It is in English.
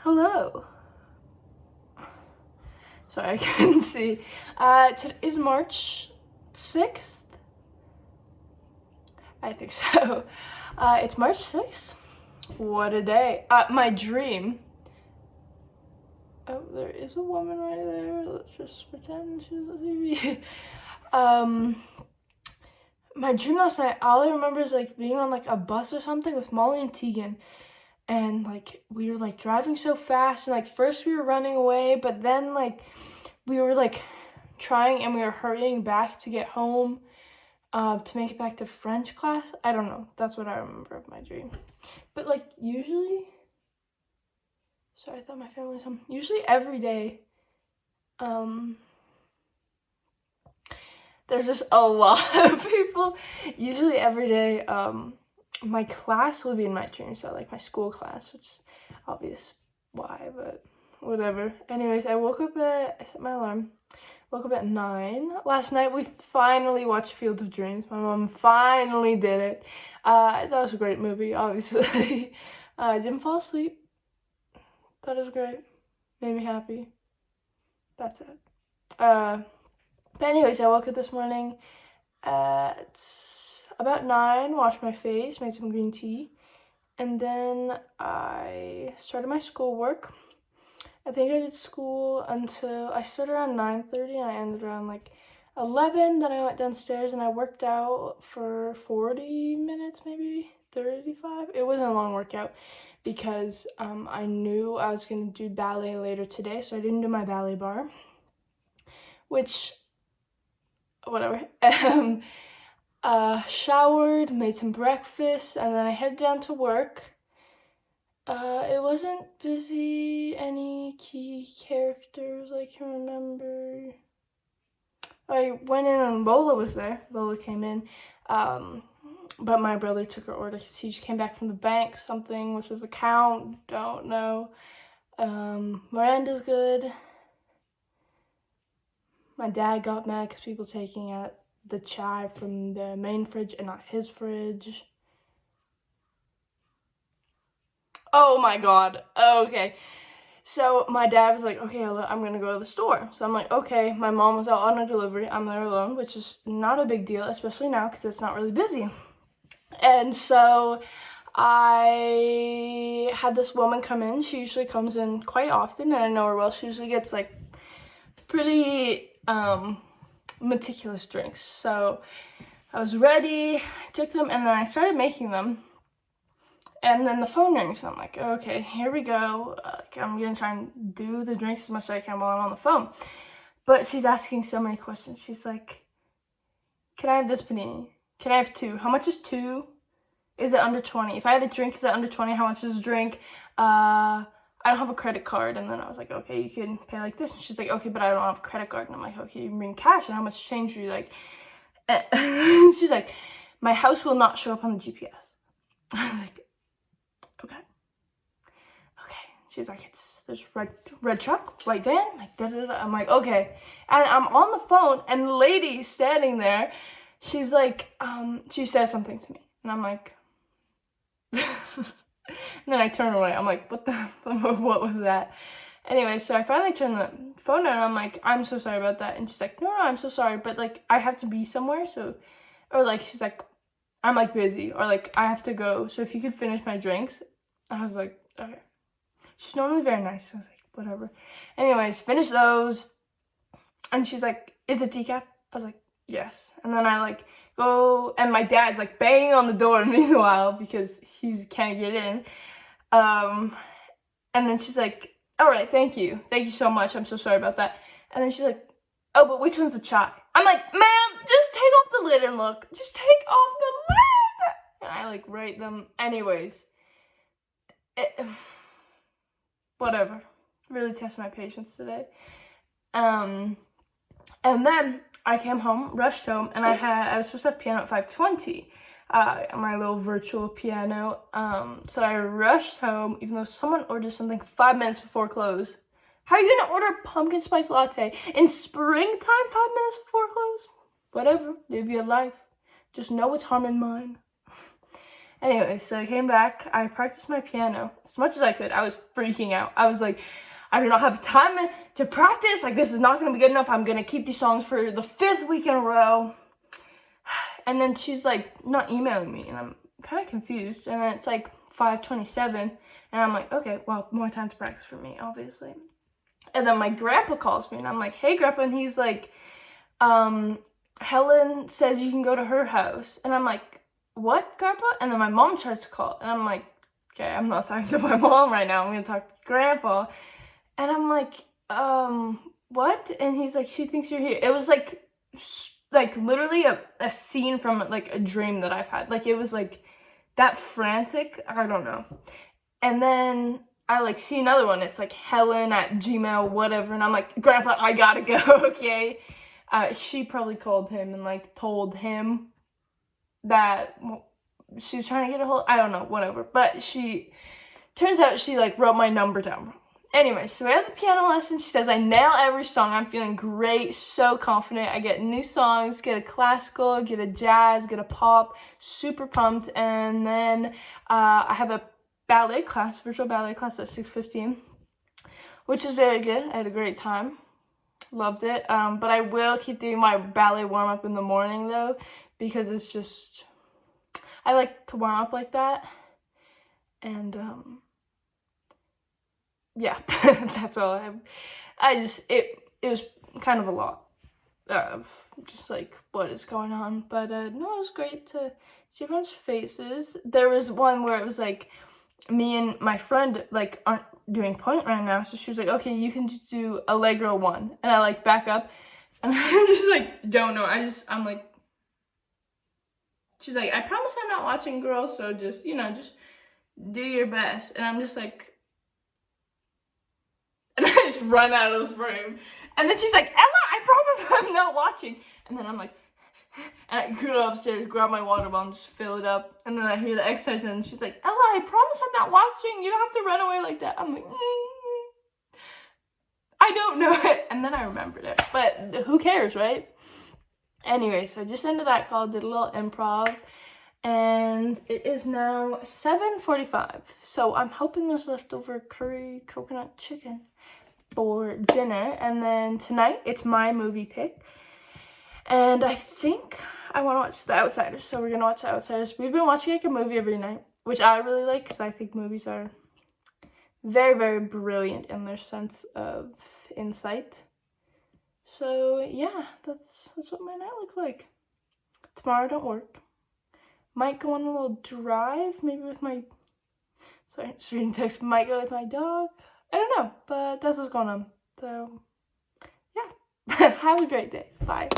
Hello. Sorry, I couldn't see. Today is March 6th. I think so. It's March 6th. What a day. My dream. Oh, there is a woman right there. Let's just pretend she's a TV. My dream last night, all I remember is like being on like a bus or something with Molly and Tegan. And like we were like driving so fast, and like first we were running away, but then like we were like trying and we were hurrying back to get home to make it back to French class. I don't know. That's what I remember of my dream. But like usually, sorry, I thought my family was home. Usually every day, there's just a lot of people. Usually every day, my class will be in my dream, so like my school class, which is obvious why, but whatever. Anyways, I set my alarm, woke up at 9. Last night we finally watched Field of Dreams. My mom finally did it. That was a great movie, obviously. I didn't fall asleep. Thought it was great. Made me happy. That's it. But anyways, I woke up this morning at about 9, washed my face, made some green tea, and then I started my schoolwork. I think I did school until I started around 9:30 and I ended around like 11. Then I went downstairs and I worked out for 40 minutes, maybe 35. It wasn't a long workout because I knew I was going to do ballet later today, so I didn't do my ballet bar, which, whatever. Showered, made some breakfast, and then I headed down to work. It wasn't busy, any key characters I can remember. I went in and Lola was there. Lola came in, but my brother took her order because he just came back from the bank, something with his account, don't know. Miranda's good. My dad got mad because people taking out the chai from the main fridge and not his fridge. Oh my god. Okay. So my dad was like, okay, I'm gonna go to the store. So I'm like, okay. My mom was out on a delivery. I'm there alone, which is not a big deal, especially now because it's not really busy. And so I had this woman come in. She usually comes in quite often, and I know her well. She usually gets like pretty meticulous drinks. So I was ready, took them, and then I started making them. And then the phone rings, and I'm like, okay, here we go. I'm gonna try and do the drinks as much as I can while I'm on the phone. But she's asking so many questions. She's like, can I have this panini? Can I have 2? How much is 2? Is it under 20? If I had a drink, is it under 20? How much is a drink? I don't have a credit card. And then I was like, okay, you can pay like this. And she's like, okay, but I don't have a credit card. And I'm like, okay, you can bring cash. And how much change are you like? She's like, my house will not show up on the GPS. I was like, okay. She's like, it's this red truck, white van, like da-da-da. I'm like, okay. And I'm on the phone, and the lady standing there, she's like, she says something to me. And I'm like, and then I turn away. I'm like, what was that? Anyway, so I finally turn the phone on, and I'm like, I'm so sorry about that. And she's like, no, I'm so sorry, but like, I have to be somewhere, so, or like, she's like, I'm like busy, or like, I have to go, so if you could finish my drinks. I was like, okay. She's normally very nice, so I was like, whatever. Anyways, finish those, and she's like, is it decaf? I was like, yes. And then I like go, and my dad's like banging on the door meanwhile because he can't get in. And then she's like, all right, thank you so much, I'm so sorry about that. And then she's like, oh, but which one's the chai? I'm like, ma'am, just take off the lid and look. Just take off the lid. And I like rate them. Anyways, whatever. Really test my patience today. And then I came home, rushed home, and I was supposed to have piano at 5:20. My little virtual piano. So I rushed home, even though someone ordered something 5 minutes before close. How are you gonna order a pumpkin spice latte in springtime 5 minutes before close? Whatever, live your life. Just know it's harm in mine. Anyway, so I came back. I practiced my piano as much as I could. I was freaking out. I was like, I do not have time to practice. Like, this is not going to be good enough. I'm going to keep these songs for the 5th week in a row. And then she's like not emailing me, and I'm kind of confused. And then it's like 5:27, and I'm like, okay, well, more time to practice for me, obviously. And then my grandpa calls me, and I'm like, hey, grandpa. And he's like, Helen says you can go to her house. And I'm like, what, grandpa? And then my mom tries to call, and I'm like, okay, I'm not talking to my mom right now. I'm going to talk to grandpa. And I'm like, what? And he's like, she thinks you're here. It was like literally a scene from like a dream that I've had. Like, it was like that frantic. I don't know. And then I like see another one. It's like Helen@gmail, whatever. And I'm like, grandpa, I gotta go. Okay. She probably called him and like told him that she was trying to get a hold. I don't know, whatever. But turns out she like wrote my number down. Anyway, so we had the piano lesson. She says I nail every song. I'm feeling great, so confident. I get new songs, get a classical, get a jazz, get a pop, super pumped. And then I have a ballet class, virtual ballet class at 6:15, which is very good. I had a great time. Loved it. But I will keep doing my ballet warm-up in the morning, though, because it's just, I like to warm up like that. And, yeah, that's all it was kind of a lot of just like what is going on. But no, it was great to see everyone's faces. There was one where it was like me and my friend like aren't doing point right now, so she was like, okay, you can do Allegro 1, and I like back up, and I just like don't know. I'm like, she's like, I promise I'm not watching, girl, so just just do your best. And I'm just like, and I just run out of the frame. And then she's like, Ella, I promise I'm not watching. And then I'm like, and I go upstairs, grab my water bottle, and just fill it up. And then I hear the exercise, and she's like, Ella, I promise I'm not watching. You don't have to run away like that. I'm like, I don't know it. And then I remembered it. But who cares, right? Anyway, so I just ended that call, did a little improv. And it is now 7:45. So I'm hoping there's leftover curry coconut chicken for dinner. And then tonight, it's my movie pick. And I think I want to watch The Outsiders. So we're going to watch The Outsiders. We've been watching like a movie every night, which I really like because I think movies are very, very brilliant in their sense of insight. So yeah, that's what my night looks like. Tomorrow I don't work. Might go on a little drive, maybe with my, sorry, just reading text, might go with my dog. I don't know, but that's what's going on. So, yeah. Have a great day. Bye.